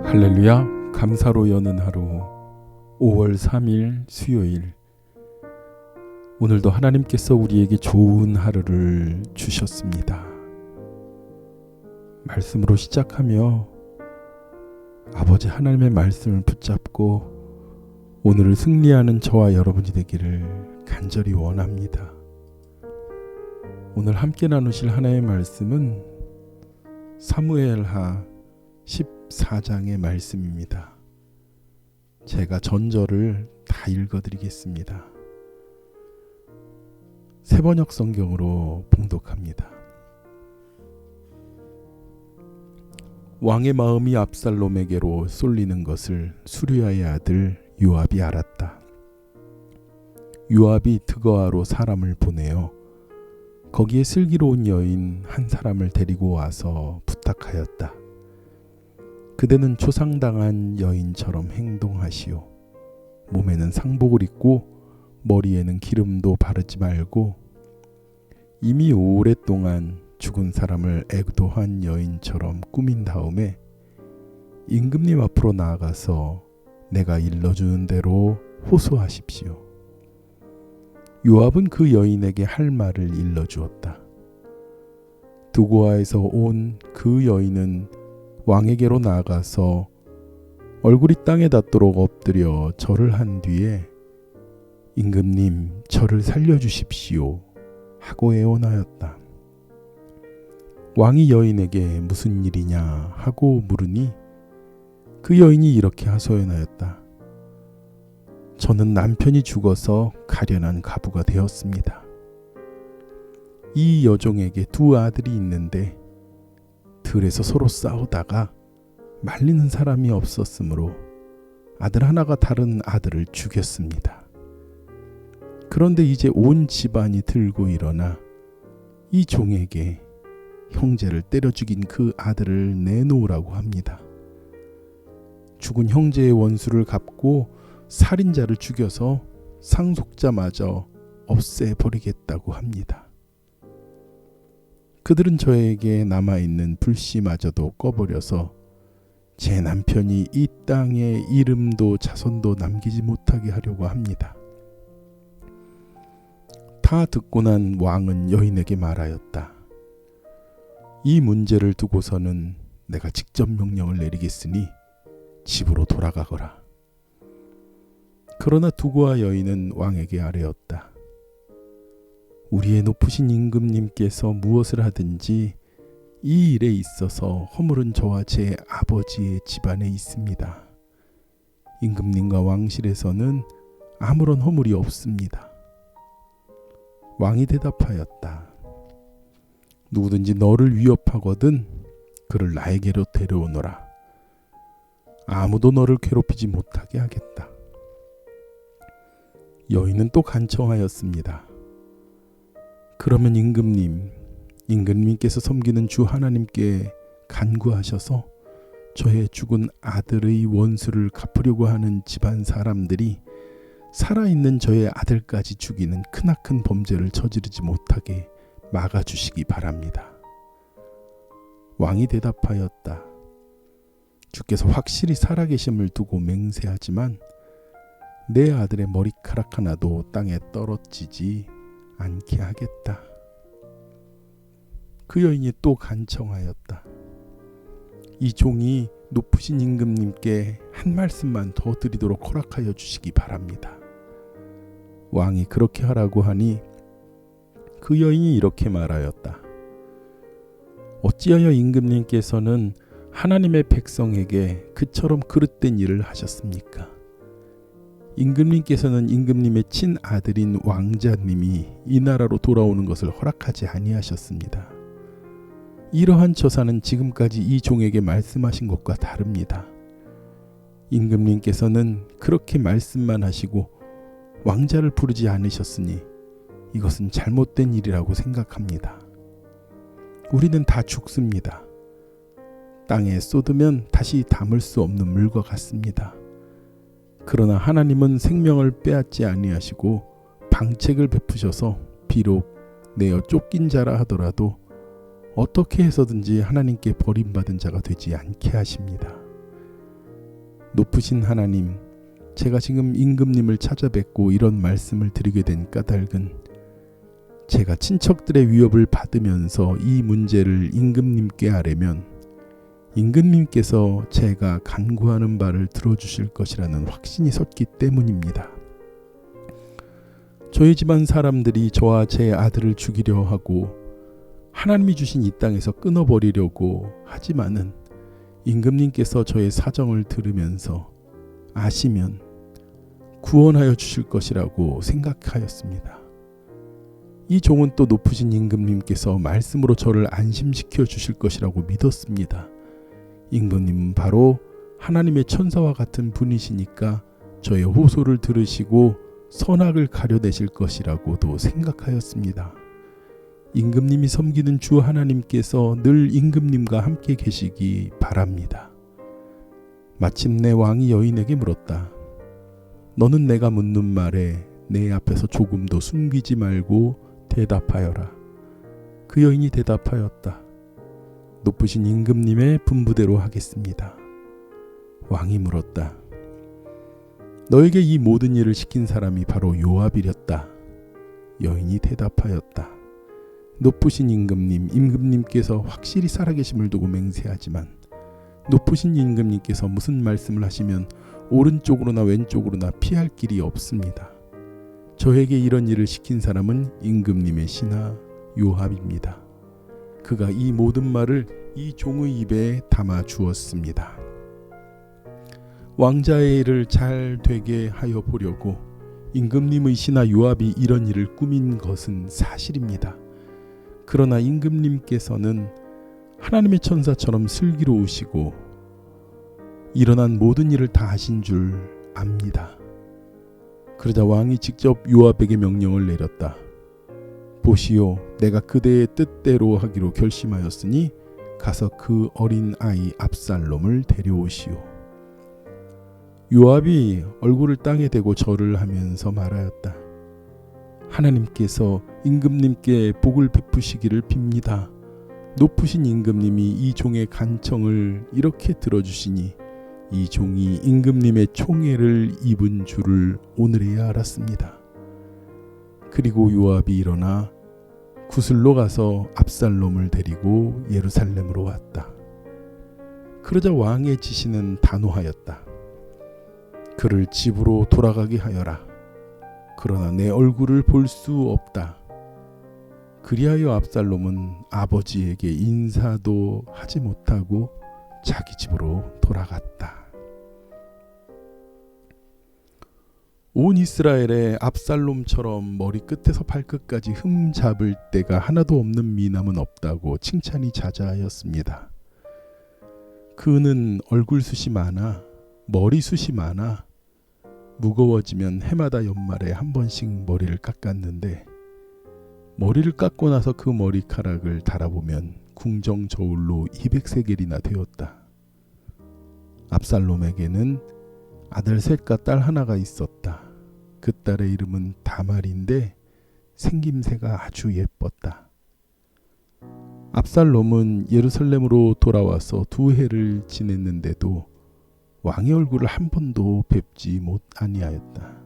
할렐루야. 감사로 여는 하루 5월 3일 수요일, 오늘도 하나님께서 우리에게 좋은 하루를 주셨습니다. 말씀으로 시작하며 아버지 하나님의 말씀을 붙잡고 오늘을 승리하는 저와 여러분이 되기를 간절히 원합니다. 오늘 함께 나누실 하나님의 말씀은 사무엘하 14장의 말씀입니다. 제가 전절을 다 읽어드리겠습니다. 새번역 성경으로 봉독합니다. 왕의 마음이 압살롬에게로 쏠리는 것을 수르야의 아들 요압이 알았다. 요압이 드거아로 사람을 보내어 거기에 슬기로운 여인 한 사람을 데리고 와서 부탁하였다. 그대는 초상당한 여인처럼 행동하시오. 몸에는 상복을 입고 머리에는 기름도 바르지 말고 이미 오랫동안 죽은 사람을 애도한 여인처럼 꾸민 다음에 임금님 앞으로 나아가서 내가 일러주는 대로 호소하십시오. 요압은 그 여인에게 할 말을 일러주었다. 드고아에서 온 그 여인은 왕에게로 나아가서 얼굴이 땅에 닿도록 엎드려 절을 한 뒤에 임금님, 저를 살려주십시오 하고 애원하였다. 왕이 여인에게 무슨 일이냐 하고 물으니 그 여인이 이렇게 하소연하였다. 저는 남편이 죽어서 가련한 과부가 되었습니다. 이 여종에게 두 아들이 있는데 들에서 서로 싸우다가 말리는 사람이 없었으므로 아들 하나가 다른 아들을 죽였습니다. 그런데 이제 온 집안이 들고 일어나 이 종에게 형제를 때려 죽인 그 아들을 내놓으라고 합니다. 죽은 형제의 원수를 갚고 살인자를 죽여서 상속자마저 없애버리겠다고 합니다. 그들은 저에게 남아있는 불씨마저도 꺼버려서 제 남편이 이 땅에 이름도 자손도 남기지 못하게 하려고 합니다. 다 듣고 난 왕은 여인에게 말하였다. 이 문제를 두고서는 내가 직접 명령을 내리겠으니 집으로 돌아가거라. 그러나 두고아 여인은 왕에게 아뢰었다. 우리의 높으신 임금님께서 무엇을 하든지 이 일에 있어서 허물은 저와 제 아버지의 집안에 있습니다. 임금님과 왕실에서는 아무런 허물이 없습니다. 왕이 대답하였다. 누구든지 너를 위협하거든 그를 나에게로 데려오너라. 아무도 너를 괴롭히지 못하게 하겠다. 여인은 또 간청하였습니다. 그러면 임금님께서 섬기는 주 하나님께 간구하셔서 저의 죽은 아들의 원수를 갚으려고 하는 집안 사람들이 살아있는 저의 아들까지 죽이는 크나큰 범죄를 저지르지 못하게 막아주시기 바랍니다. 왕이 대답하였다. 주께서 확실히 살아계심을 두고 맹세하지만 내 아들의 머리카락 하나도 땅에 떨어지지 않게 하겠다. 그 여인이 또 간청하였다. 이 종이 높으신 임금님께 한 말씀만 더 드리도록 허락하여 주시기 바랍니다. 왕이 그렇게 하라고 하니 그 여인이 이렇게 말하였다. 어찌하여 임금님께서는 하나님의 백성에게 그처럼 그릇된 일을 하셨습니까? 임금님께서는 임금님의 친아들인 왕자님이 이 나라로 돌아오는 것을 허락하지 아니하셨습니다. 이러한 처사는 지금까지 이 종에게 말씀하신 것과 다릅니다. 임금님께서는 그렇게 말씀만 하시고 왕자를 부르지 않으셨으니 이것은 잘못된 일이라고 생각합니다. 우리는 다 죽습니다. 땅에 쏟으면 다시 담을 수 없는 물과 같습니다. 그러나 하나님은 생명을 빼앗지 아니하시고 방책을 베푸셔서 비록 내어 쫓긴 자라 하더라도 어떻게 해서든지 하나님께 버림받은 자가 되지 않게 하십니다. 높으신 하나님, 제가 지금 임금님을 찾아뵙고 이런 말씀을 드리게 된 까닭은 제가 친척들의 위협을 받으면서 이 문제를 임금님께 아뢰면 임금님께서 제가 간구하는 바를 들어주실 것이라는 확신이 섰기 때문입니다. 저희 집안 사람들이 저와 제 아들을 죽이려 하고 하나님이 주신 이 땅에서 끊어버리려고 하지만은 임금님께서 저의 사정을 들으면서 아시면 구원하여 주실 것이라고 생각하였습니다. 이 종은 또 높으신 임금님께서 말씀으로 저를 안심시켜 주실 것이라고 믿었습니다. 임금님은 바로 하나님의 천사와 같은 분이시니까 저의 호소를 들으시고 선악을 가려내실 것이라고도 생각하였습니다. 임금님이 섬기는 주 하나님께서 늘 임금님과 함께 계시기 바랍니다. 마침내 왕이 여인에게 물었다. 너는 내가 묻는 말에 내 앞에서 조금도 숨기지 말고 대답하여라. 그 여인이 대답하였다. 높으신 임금님의 분부대로 하겠습니다. 왕이 물었다. 너에게 이 모든 일을 시킨 사람이 바로 요압이렸다. 여인이 대답하였다. 높으신 임금님, 임금님께서 확실히 살아계심을 두고 맹세하지만 높으신 임금님께서 무슨 말씀을 하시면 오른쪽으로나 왼쪽으로나 피할 길이 없습니다. 저에게 이런 일을 시킨 사람은 임금님의 신하 요압입니다. 그가 이 모든 말을 이 종의 입에 담아 주었습니다. 왕자의 일을 잘 되게 하여 보려고 임금님의 신하 요압이 이런 일을 꾸민 것은 사실입니다. 그러나 임금님께서는 하나님의 천사처럼 슬기로우시고 일어난 모든 일을 다 하신 줄 압니다. 그러자 왕이 직접 요압에게 명령을 내렸다. 보시오, 내가 그대의 뜻대로 하기로 결심하였으니 가서 그 어린 아이 압살롬을 데려오시오. 요압이 얼굴을 땅에 대고 절을 하면서 말하였다. 하나님께서 임금님께 복을 베푸시기를 빕니다. 높으신 임금님이 이 종의 간청을 이렇게 들어주시니 이 종이 임금님의 총애를 입은 줄을 오늘에야 알았습니다. 그리고 요압이 일어나 구슬로 가서 압살롬을 데리고 예루살렘으로 왔다. 그러자 왕의 지시는 단호하였다. 그를 집으로 돌아가게 하여라. 그러나 내 얼굴을 볼 수 없다. 그리하여 압살롬은 아버지에게 인사도 하지 못하고 자기 집으로 돌아갔다. 온 이스라엘에 압살롬처럼 머리 끝에서 발끝까지 흠 잡을 데가 하나도 없는 미남은 없다고 칭찬이 자자하였습니다. 그는 얼굴숱이 많아, 머리숱이 많아, 무거워지면 해마다 연말에 한 번씩 머리를 깎았는데 머리를 깎고 나서 그 머리카락을 달아보면 궁정 저울로 200세겔이나 되었다. 압살롬에게는 아들 셋과 딸 하나가 있었다. 그 딸의 이름은 다말인데 생김새가 아주 예뻤다. 압살롬은 예루살렘으로 돌아와서 2해를 지냈는데도 왕의 얼굴을 한 번도 뵙지 못하니하였다.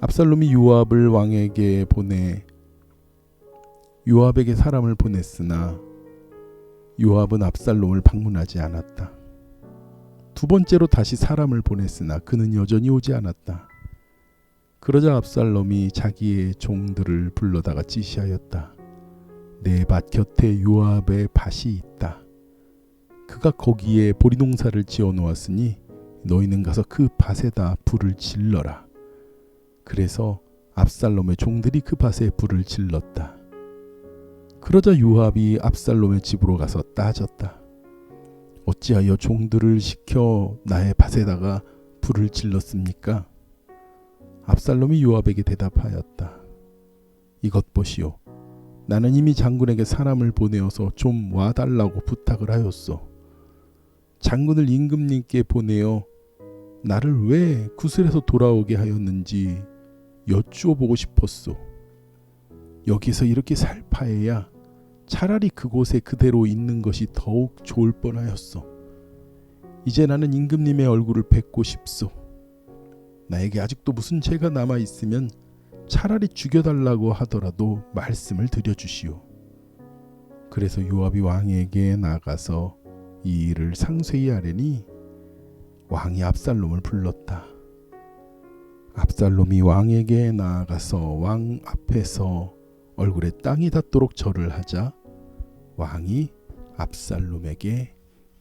압살롬이 요압을 왕에게 보내 요압에게 사람을 보냈으나 요압은 압살롬을 방문하지 않았다. 2번째로 다시 사람을 보냈으나 그는 여전히 오지 않았다. 그러자 압살롬이 자기의 종들을 불러다가 지시하였다. 내 밭 곁에 요압의 밭이 있다. 그가 거기에 보리농사를 지어 놓았으니 너희는 가서 그 밭에다 불을 질러라. 그래서 압살롬의 종들이 그 밭에 불을 질렀다. 그러자 요압이 압살롬의 집으로 가서 따졌다. 어찌하여 종들을 시켜 나의 밭에다가 불을 질렀습니까? 압살롬이 요압에게 대답하였다. 이것 보시오. 나는 이미 장군에게 사람을 보내어서 좀 와달라고 부탁을 하였소. 장군을 임금님께 보내어 나를 왜 구슬에서 돌아오게 하였는지 여쭈어 보고 싶었소. 여기서 이렇게 살 바에야 차라리 그곳에 그대로 있는 것이 더욱 좋을 뻔하였소. 이제 나는 임금님의 얼굴을 뵙고 싶소. 나에게 아직도 무슨 죄가 남아 있으면 차라리 죽여달라고 하더라도 말씀을 드려주시오. 그래서 요압이 왕에게 나가서 이 일을 상세히 아뢰니 왕이 압살롬을 불렀다. 압살롬이 왕에게 나아가서 왕 앞에서 얼굴에 땅이 닿도록 절을 하자 왕이 압살롬에게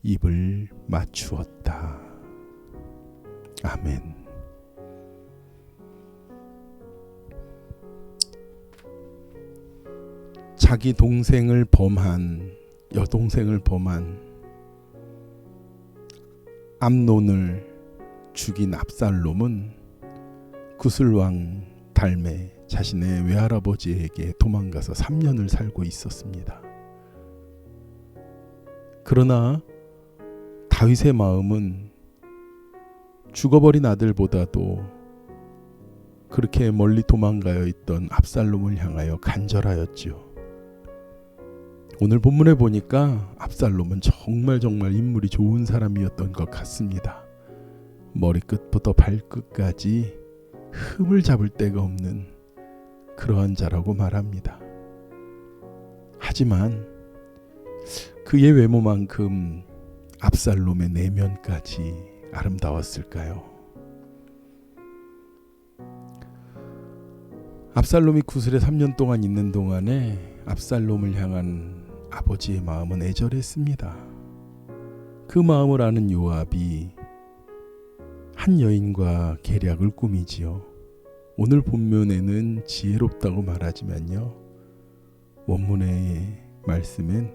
입을 맞추었다. 아멘. 자기 동생을 범한 여동생을 범한 암논을 죽인 압살롬은 구슬왕 달메 자신의 외할아버지에게 도망가서 3년을 살고 있었습니다. 그러나 다윗의 마음은 죽어버린 아들보다도 그렇게 멀리 도망가여 있던 압살롬을 향하여 간절하였지요. 오늘 본문에 보니까 압살롬은 정말 인물이 좋은 사람이었던 것 같습니다. 머리끝부터 발끝까지 흠을 잡을 데가 없는 그러한 자라고 말합니다. 하지만 그의 외모만큼 압살롬의 내면까지 아름다웠을까요? 압살롬이 구슬에 3년 동안 있는 동안에 압살롬을 향한 아버지의 마음은 애절했습니다. 그 마음을 아는 요압이 한 여인과 계략을 꾸미지요. 오늘 본문에는 지혜롭다고 말하지만요, 원문의 말씀은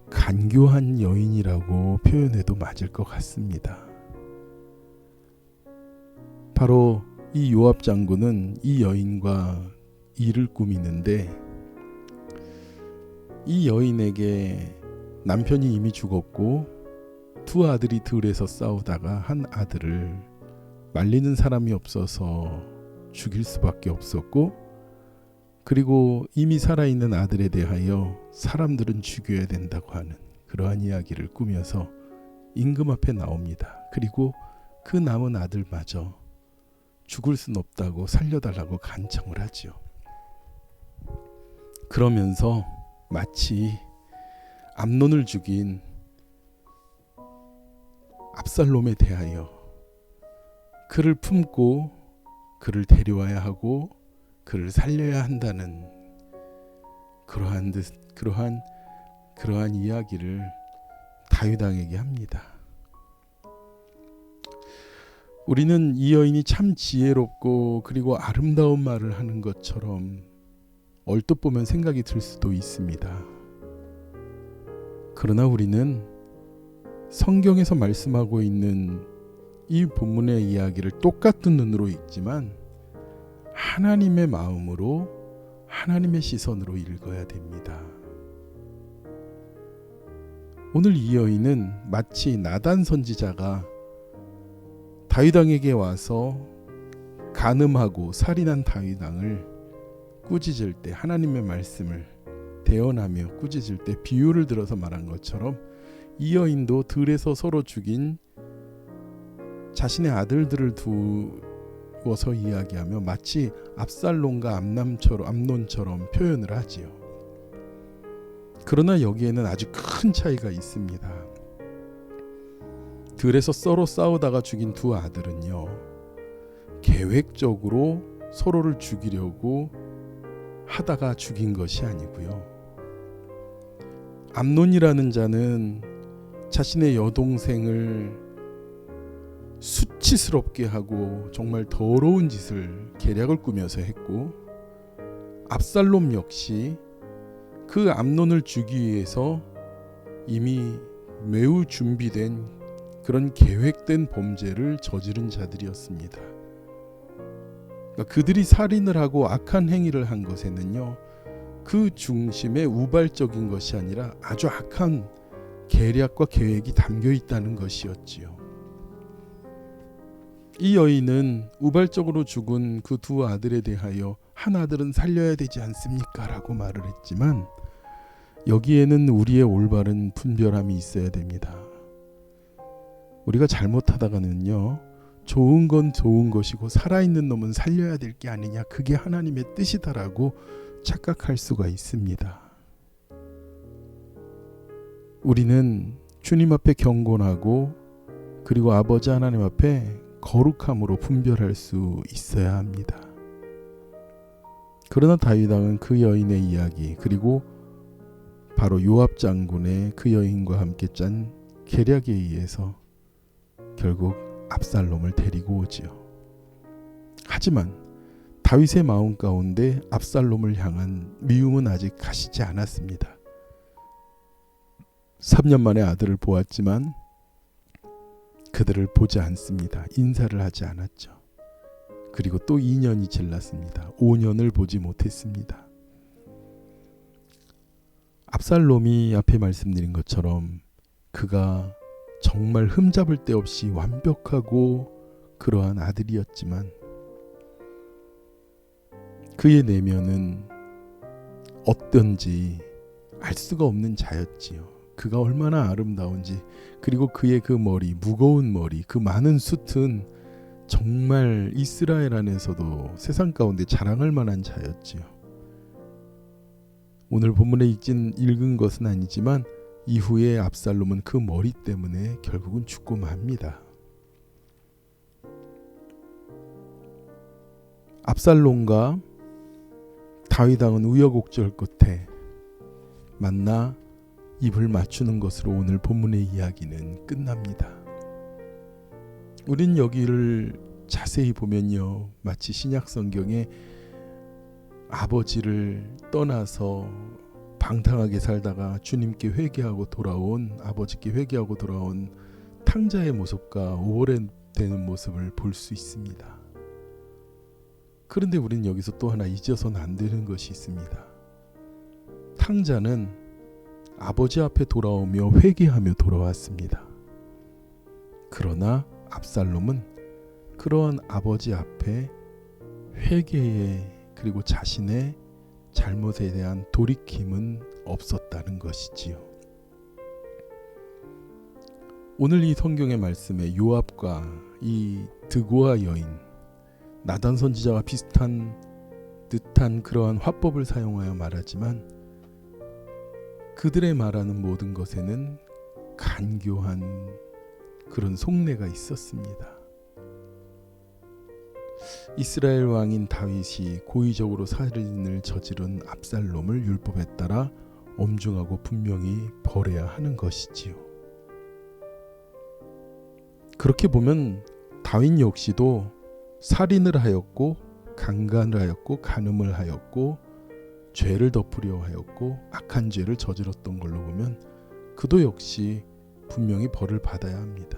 간교한 여인이라고 표현해도 맞을 것 같습니다. 바로 이 요압 장군은 이 여인과 일을 꾸미는데, 이 여인에게 남편이 이미 죽었고 두 아들이 들에서 싸우다가 한 아들을 말리는 사람이 없어서 죽일 수밖에 없었고, 그리고 이미 살아있는 아들에 대하여 사람들은 죽여야 된다고 하는 그러한 이야기를 꾸며서 임금 앞에 나옵니다. 그리고 그 남은 아들마저 죽을 순 없다고 살려달라고 간청을 하지요. 그러면서 마치 암논을 죽인 압살롬에 대하여 그를 품고 그를 데려와야 하고 그를 살려야 한다는 그러한 이야기를 다윗 왕에게 합니다. 우리는 이 여인이 참 지혜롭고 그리고 아름다운 말을 하는 것처럼 얼뜻 보면 생각이 들 수도 있습니다. 그러나 우리는 성경에서 말씀하고 있는 이 본문의 이야기를 똑같은 눈으로 읽지만 하나님의 마음으로, 하나님의 시선으로 읽어야 됩니다. 오늘 이 여인은 마치 나단 선지자가 다윗 왕에게 와서 간음하고 살인한 다윗 왕을 꾸짖을 때, 하나님의 말씀을 대언하며 꾸짖을 때 비유를 들어서 말한 것처럼 이 여인도 들에서 서로 죽인 자신의 아들들을 두어서 이야기하며 마치 압살롬과 암논처럼 표현을 하지요. 그러나 여기에는 아주 큰 차이가 있습니다. 들에서 서로 싸우다가 죽인 두 아들은요, 계획적으로 서로를 죽이려고 하다가 죽인 것이 아니고요, 암논이라는 자는 자신의 여동생을 수치스럽게 하고 정말 더러운 짓을 계략을 꾸며서 했고, 압살롬 역시 그 암논을 죽이기 위해서 이미 매우 준비된 그런 계획된 범죄를 저지른 자들이었습니다. 그러니까 그들이 살인을 하고 악한 행위를 한 것에는요, 그 중심에 우발적인 것이 아니라 아주 악한 계략과 계획이 담겨 있다는 것이었지요. 이 여인은 우발적으로 죽은 그 두 아들에 대하여 한 아들은 살려야 되지 않습니까? 라고 말을 했지만 여기에는 우리의 올바른 분별함이 있어야 됩니다. 우리가 잘못하다가는요, 좋은 건 좋은 것이고 살아있는 놈은 살려야 될 게 아니냐, 그게 하나님의 뜻이다라고 착각할 수가 있습니다. 우리는 주님 앞에 경건하고 그리고 아버지 하나님 앞에 거룩함으로 분별할 수 있어야 합니다. 그러나 다윗 왕은 그 여인의 이야기, 그리고 바로 요압 장군의 그 여인과 함께 짠 계략에 의해서 결국 압살롬을 데리고 오지요. 하지만 다윗의 마음 가운데 압살롬을 향한 미움은 아직 가시지 않았습니다. 3년 만에 아들을 보았지만 그들을 보지 않습니다. 인사를 하지 않았죠. 그리고 또 2년이 지났습니다. 5년을 보지 못했습니다. 압살롬이 앞에 말씀드린 것처럼 그가 정말 흠잡을 데 없이 완벽하고 그러한 아들이었지만 그의 내면은 어떤지 알 수가 없는 자였지요. 그가 얼마나 아름다운지, 그리고 그의 그 머리, 무거운 머리, 그 많은 숱은 정말 이스라엘 안에서도 세상 가운데 자랑할 만한 자였지요. 오늘 본문에 읽은 것은 아니지만 이후에 압살롬은 그 머리 때문에 결국은 죽고 맙니다. 압살롬과 다윗 왕은 우여곡절 끝에 만나 입을 맞추는 것으로 오늘 본문의 이야기는 끝납니다. 우린 여기를 자세히 보면요, 마치 신약 성경에 아버지를 떠나서 방탕하게 살다가 주님께 회개하고 돌아온, 아버지께 회개하고 돌아온 탕자의 모습과 오래되는 모습을 볼 수 있습니다. 그런데 우리는 여기서 또 하나 잊어서는 안 되는 것이 있습니다. 탕자는 아버지 앞에 돌아오며 회개하며 돌아왔습니다. 그러나 압살롬은 그러한 아버지 앞에 회개에, 그리고 자신의 잘못에 대한 돌이킴은 없었다는 것이지요. 오늘 이 성경의 말씀에 요압과 이 드고아 여인, 나단 선지자와 비슷한 듯한 그러한 화법을 사용하여 말하지만 그들의 말하는 모든 것에는 간교한 그런 속내가 있었습니다. 이스라엘 왕인 다윗이 고의적으로 살인을 저지른 압살롬을 율법에 따라 엄중하고 분명히 벌해야 하는 것이지요. 그렇게 보면 다윗 역시도 살인을 하였고 강간을 하였고 간음을 하였고 죄를 덮으려 하였고 악한 죄를 저질렀던 걸로 보면 그도 역시 분명히 벌을 받아야 합니다.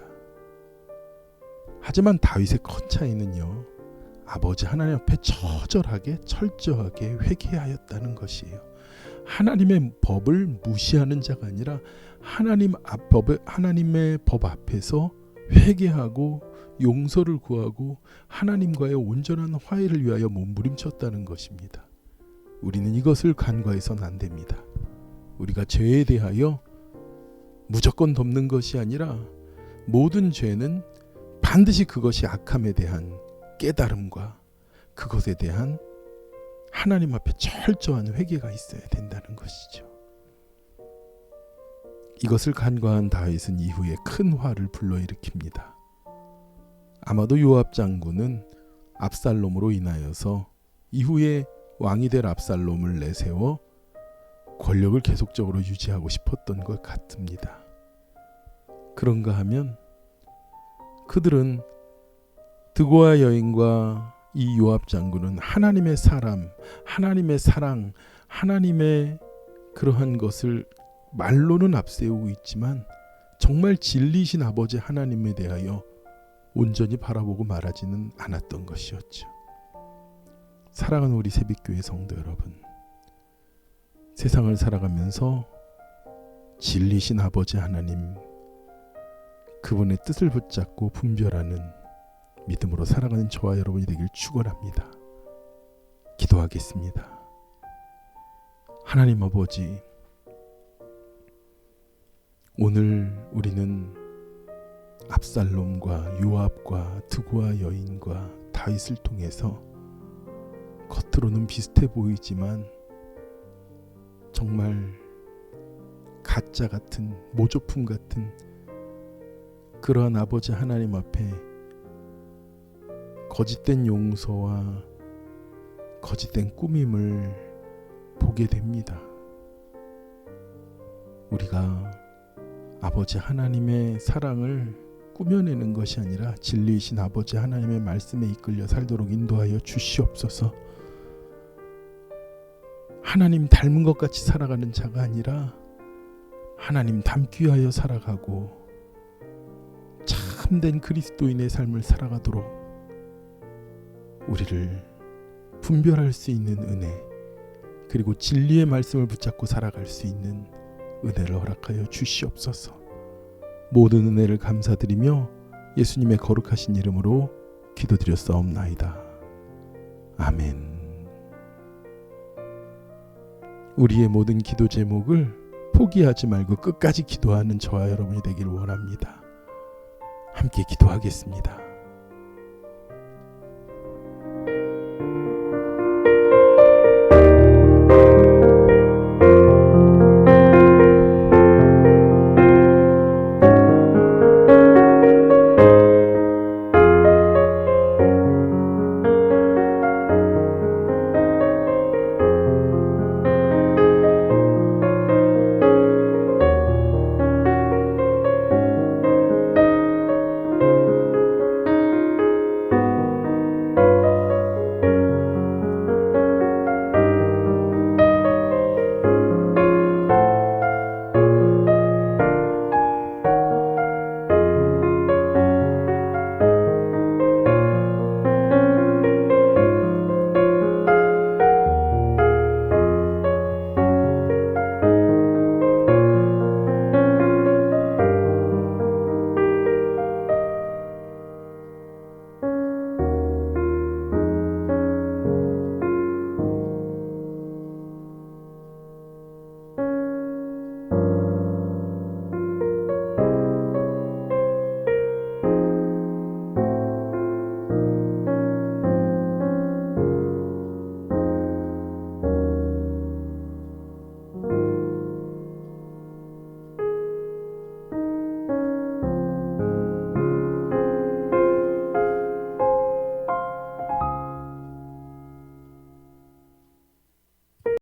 하지만 다윗의 큰 차이는요, 아버지 하나님 앞에 처절하게 철저하게 회개하였다는 것이에요. 하나님의 법을 무시하는 자가 아니라 하나님의 법 앞에서 회개하고 용서를 구하고 하나님과의 온전한 화해를 위하여 몸부림쳤다는 것입니다. 우리는 이것을 간과해서는 안 됩니다. 우리가 죄에 대하여 무조건 덮는 것이 아니라 모든 죄는 반드시 그것이 악함에 대한 깨달음과 그것에 대한 하나님 앞에 철저한 회개가 있어야 된다는 것이죠. 이것을 간과한 다윗은 이후에 큰 화를 불러일으킵니다. 아마도 요압 장군은 압살롬으로 인하여서 이후에 왕이 될 압살롬을 내세워 권력을 계속적으로 유지하고 싶었던 것 같습니다. 그런가 하면 그들은 드고아 여인과 이 요압 장군은 하나님의 사람, 하나님의 사랑, 하나님의 그러한 것을 말로는 앞세우고 있지만 정말 진리신 아버지 하나님에 대하여 온전히 바라보고 말하지는 않았던 것이었죠. 사랑하는 우리 새빛교회 성도 여러분, 세상을 살아가면서 진리신 아버지 하나님, 그분의 뜻을 붙잡고 분별하는 믿음으로 살아가는 저와 여러분이 되길 축원합니다. 기도하겠습니다. 하나님 아버지, 오늘 우리는 압살롬과 요압과 드고아 여인과 다윗을 통해서 겉으로는 비슷해 보이지만 정말 가짜 같은, 모조품 같은 그러한 아버지 하나님 앞에 거짓된 용서와 거짓된 꾸밈을 보게 됩니다. 우리가 아버지 하나님의 사랑을 꾸며내는 것이 아니라 진리이신 아버지 하나님의 말씀에 이끌려 살도록 인도하여 주시옵소서. 하나님 닮은 것 같이 살아가는 자가 아니라 하나님 닮기 위하여 살아가고 참된 그리스도인의 삶을 살아가도록 우리를 분별할 수 있는 은혜, 그리고 진리의 말씀을 붙잡고 살아갈 수 있는 은혜를 허락하여 주시옵소서. 모든 은혜를 감사드리며 예수님의 거룩하신 이름으로 기도드렸사옵나이다. 아멘. 우리의 모든 기도 제목을 포기하지 말고 끝까지 기도하는 저와 여러분이 되기를 원합니다. 함께 기도하겠습니다.